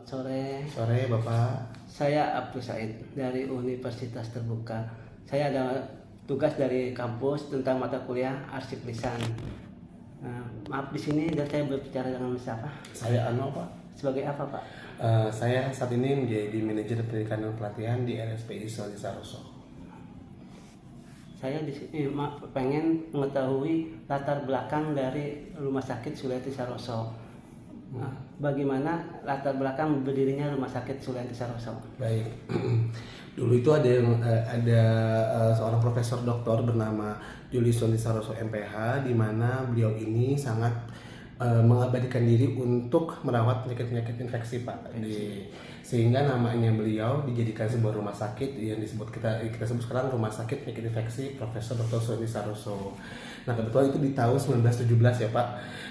Selamat sore. Sore Bapak. Saya Abdul Said dari Universitas Terbuka. Saya ada tugas dari kampus tentang mata kuliah arsip lisan. Maaf di sini dan saya berbicara dengan siapa? Saya Ano Pak. Sebagai apa Pak? Saya saat ini menjadi manajer pendidikan dan pelatihan di RSPI Soli Saroso. Saya di sini pengen mengetahui latar belakang dari Rumah Sakit Sulianti Saroso. Bagaimana latar belakang berdirinya Rumah Sakit Sulianti Saroso? Baik. Dulu itu ada seorang profesor doktor bernama Julius Sulianti Saroso MPH, di mana beliau ini sangat mengabadikan diri untuk merawat penyakit-penyakit infeksi Pak. Sehingga namanya beliau dijadikan sebuah rumah sakit yang kita sebut sekarang Rumah Sakit Penyakit Infeksi Profesor Dr. Sulianti Saroso. Nah, kebetulan itu di tahun 1917 ya Pak.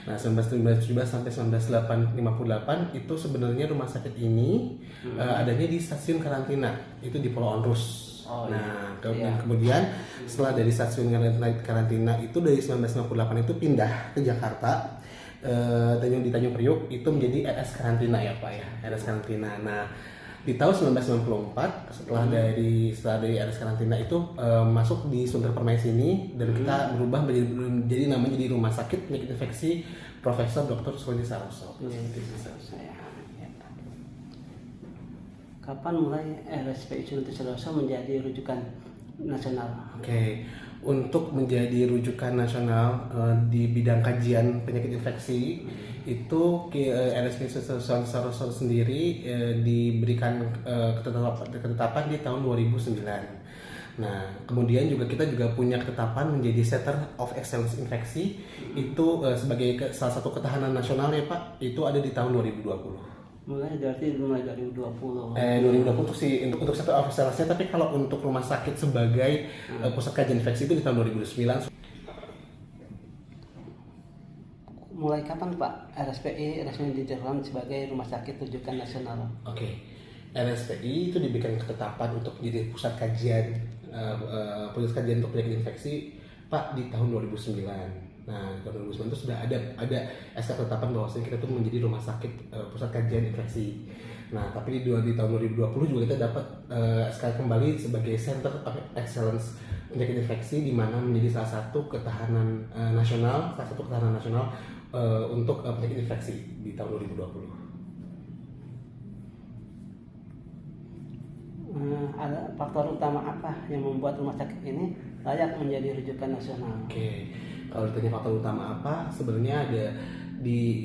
Nah, 1917 sampai 1958 itu sebenarnya rumah sakit ini adanya di stasiun karantina, itu di Pulau Onrus. Kemudian setelah dari stasiun karantina itu dari 1958 itu pindah ke Jakarta. Di Tanjung Priuk itu menjadi RS karantina ya Pak ya, RS karantina. Nah, di tahun 1994 setelah dari RS karantina itu masuk di Sumber Permai sini dan kita berubah menjadi namanya jadi Rumah Sakit Penyakit Infeksi Profesor Dr. Sulianti Saroso. Kapan mulai RSPI Sulianti Saroso menjadi rujukan nasional? Oke. Untuk menjadi rujukan nasional di bidang kajian penyakit infeksi itu RSPI Sulianti Saroso sendiri diberikan ketetapan di tahun 2009. Nah, kemudian kita juga punya ketetapan menjadi Center of Excellence Infeksi itu sebagai salah satu ketahanan nasional ya Pak, itu ada di tahun 2020. Mulai dari 2020. 2020 untuk Center of Excellence, tapi kalau untuk rumah sakit sebagai pusat kajian infeksi itu di tahun 2009. Mulai kapan Pak RSPI resmi ditetapkan sebagai rumah sakit rujukan nasional? Oke. RSPI itu diberikan ketetapan untuk menjadi pusat kajian untuk penyakit infeksi Pak di tahun 2009. Nah, di tahun 2009 itu sudah ada SK ketetapan bahwasanya kita tuh menjadi rumah sakit pusat kajian infeksi. Nah, tapi di tahun 2020 juga kita dapat SK kembali sebagai Center of Excellence penyakit infeksi, di mana menjadi salah satu ketahanan nasional untuk penyakit infeksi di tahun 2020. Ada faktor utama apa yang membuat rumah sakit ini layak menjadi rujukan nasional? Oke. Kalau ditanya faktor utama apa, sebenarnya ada di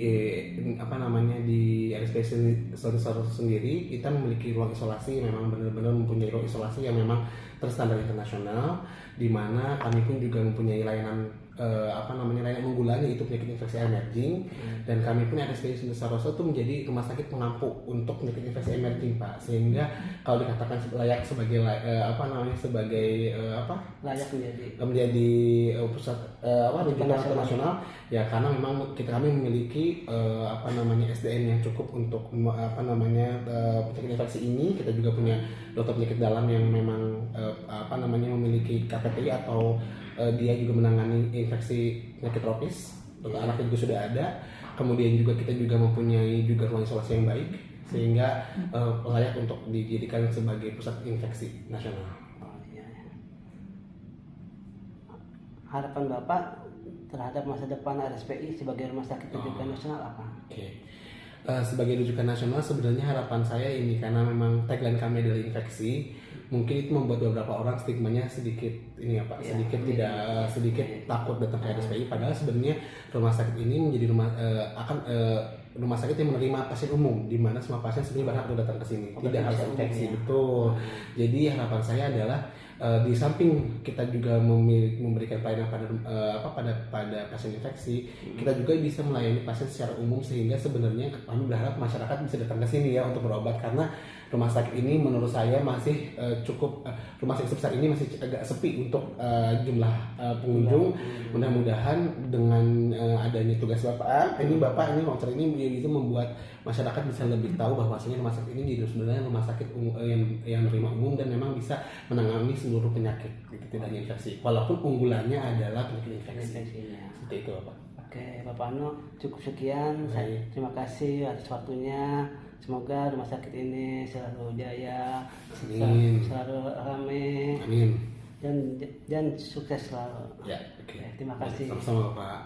RSPI Sulianti Saroso sendiri kita memiliki ruang isolasi yang memang benar-benar mempunyai ruang isolasi yang memang terstandar internasional, di mana kami pun juga mempunyai layanan layanan unggulan yaitu penyakit infeksi emerging, dan kami pun RSPI Sulianti Saroso itu menjadi rumah sakit pengampu untuk penyakit infeksi emerging Pak, sehingga kalau dikatakan layak sebagai menjadi pusat rujukan nasional ya, karena memang kami memiliki SDM yang cukup untuk penyakit infeksi ini. Kita juga punya dokter penyakit dalam yang memang memiliki KPTI atau dia juga menangani infeksi penyakit tropis. Dokter anaknya juga sudah ada. Kemudian juga kita juga mempunyai juga ruang isolasi yang baik, sehingga layak untuk dijadikan sebagai pusat infeksi nasional. Harapan Bapak terhadap masa depan RSPI sebagai rumah sakit rujukan nasional apa? Sebagai rujukan nasional, sebenarnya harapan saya ini, karena memang tagline kami adalah infeksi, mungkin itu membuat beberapa orang stigmanya sedikit takut datang ke RSPI. Padahal sebenarnya rumah sakit ini menjadi rumah sakit yang menerima pasien umum, di mana semua pasien sebenarnya berhak untuk datang ke sini, tidak harus infeksi. Betul. Jadi harapan saya adalah di samping kita juga memberikan pelayanan pada pasien infeksi, kita juga bisa melayani pasien secara umum, sehingga sebenarnya kami berharap masyarakat bisa datang ke sini ya untuk berobat, karena rumah sakit ini menurut saya masih rumah sakit sebesar ini masih agak sepi untuk jumlah pengunjung. Mudah-mudahan dengan adanya tugas Bapak ini voucher ini itu membuat masyarakat bisa lebih tahu bahwasanya rumah sakit ini sebenarnya rumah sakit yang menerima umum dan memang bisa menangani seluruh penyakit, tidak hanya infeksi. Walaupun unggulannya adalah penyakit infeksi. Seperti itu Bapak. Oke, Bapak Ano, cukup sekian. Terima kasih atas waktunya. Semoga rumah sakit ini selalu jaya, Amin. selalu rame, Amin. dan sukses selalu. Ya, oke. Terima kasih. Sama-sama Pak.